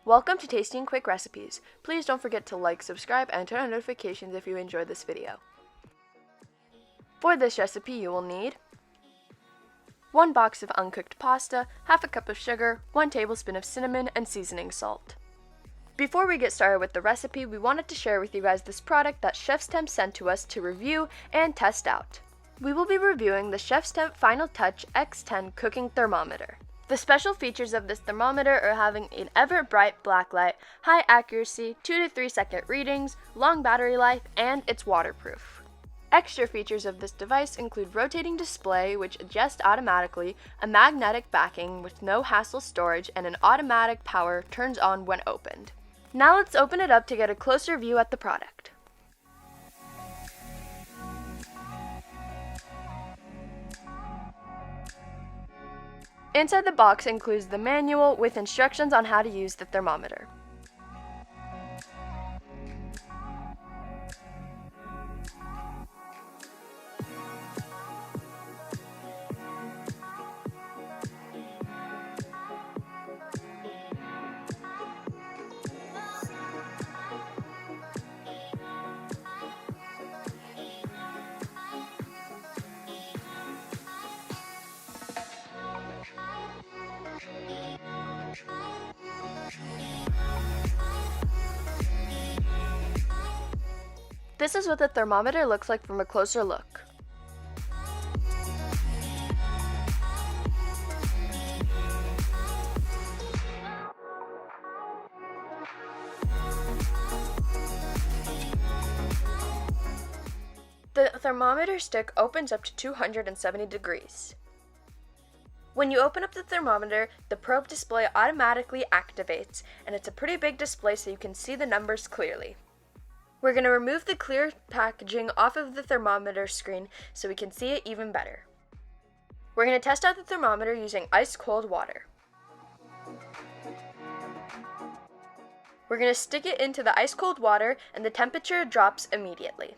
Welcome to Tasty and Quick Recipes. Please don't forget to like, subscribe, and turn on notifications if you enjoyed this video. For this recipe, you will need 1 box of uncooked pasta, half a cup of sugar, 1 tablespoon of cinnamon, and seasoning salt. Before we get started with the recipe, we wanted to share with you guys this product that ChefsTemp sent to us to review and test out. We will be reviewing the ChefsTemp Finaltouch X10 cooking thermometer. The special features of this thermometer are having an ever-bright black light, high accuracy, 2 to 3 second readings, long battery life, and it's waterproof. Extra features of this device include rotating display, which adjusts automatically, a magnetic backing with no hassle storage, and an automatic power turns on when opened. Now let's open it up to get a closer view at the product. Inside the box includes the manual with instructions on how to use the thermometer. This is what the thermometer looks like from a closer look. The thermometer stick opens up to 270 degrees. When you open up the thermometer, the probe display automatically activates, and it's a pretty big display so you can see the numbers clearly. We're going to remove the clear packaging off of the thermometer screen so we can see it even better. We're going to test out the thermometer using ice-cold water. We're going to stick it into the ice-cold water and the temperature drops immediately.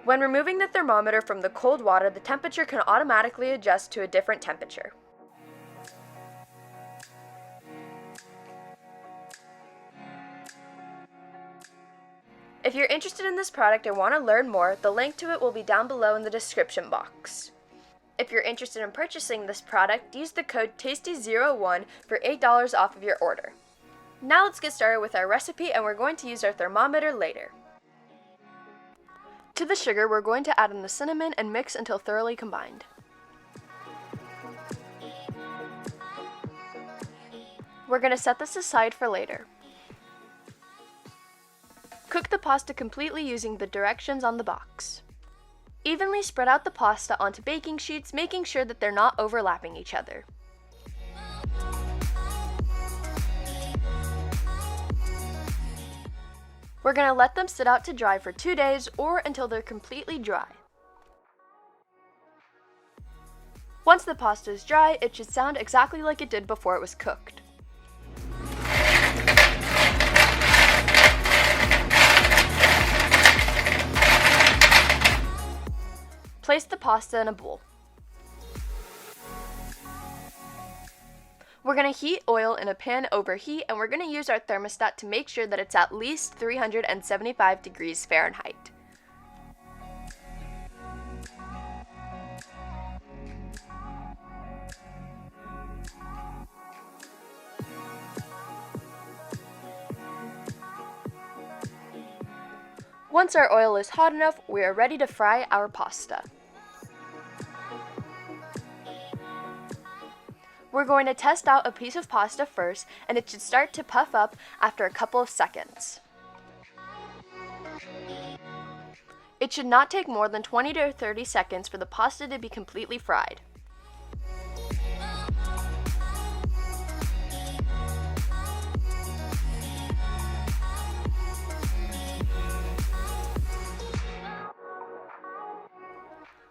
When removing the thermometer from the cold water, the temperature can automatically adjust to a different temperature. If you're interested in this product and want to learn more, the link to it will be down below in the description box. If you're interested in purchasing this product, use the code TASTY01 for $8 off of your order. Now let's get started with our recipe, and we're going to use our thermometer later. To the sugar, we're going to add in the cinnamon and mix until thoroughly combined. We're going to set this aside for later. Cook the pasta completely using the directions on the box. Evenly spread out the pasta onto baking sheets, making sure that they're not overlapping each other. We're going to let them sit out to dry for 2 days or until they're completely dry. Once the pasta is dry, it should sound exactly like it did before it was cooked. Place the pasta in a bowl. We're going to heat oil in a pan over heat, and we're going to use our thermostat to make sure that it's at least 375 degrees Fahrenheit. Once our oil is hot enough, we are ready to fry our pasta. We're going to test out a piece of pasta first, and it should start to puff up after a couple of seconds. It should not take more than 20 to 30 seconds for the pasta to be completely fried.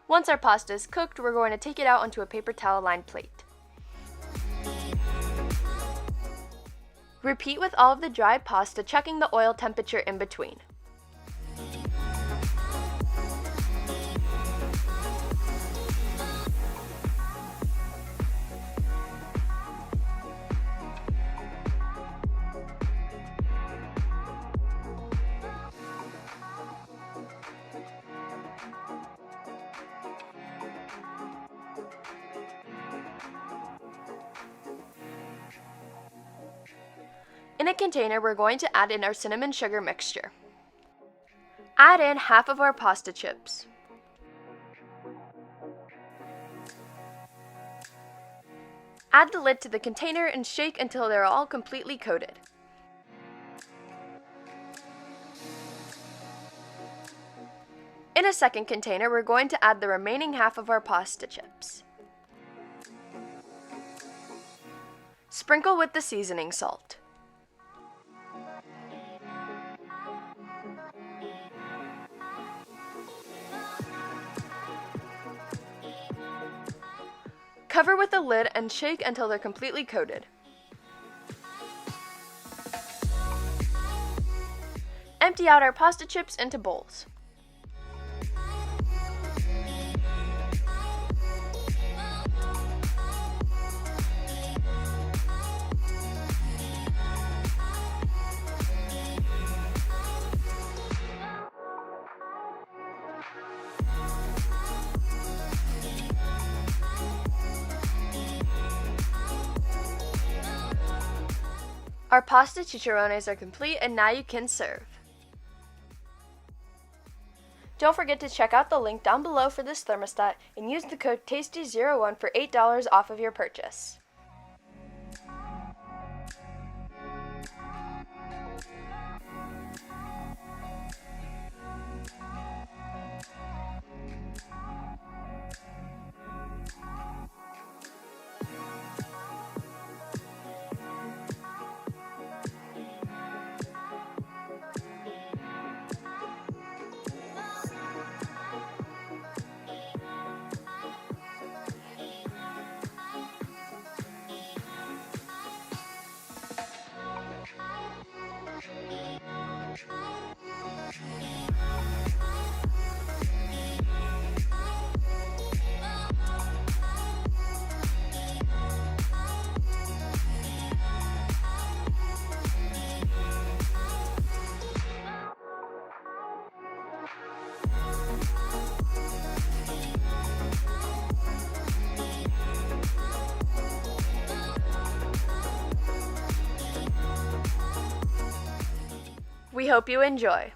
Once our pasta is cooked, we're going to take it out onto a paper towel lined plate. Repeat with all of the dry pasta, checking the oil temperature in between. In a container, we're going to add in our cinnamon sugar mixture. Add in half of our pasta chips. Add the lid to the container and shake until they're all completely coated. In a second container, we're going to add the remaining half of our pasta chips. Sprinkle with the seasoning salt. Cover with a lid and shake until they're completely coated. Empty out our pasta chips into bowls. Our pasta chicharrones are complete and now you can serve. Don't forget to check out the link down below for this thermostat and use the code TASTY01 for $8 off of your purchase. We hope you enjoy.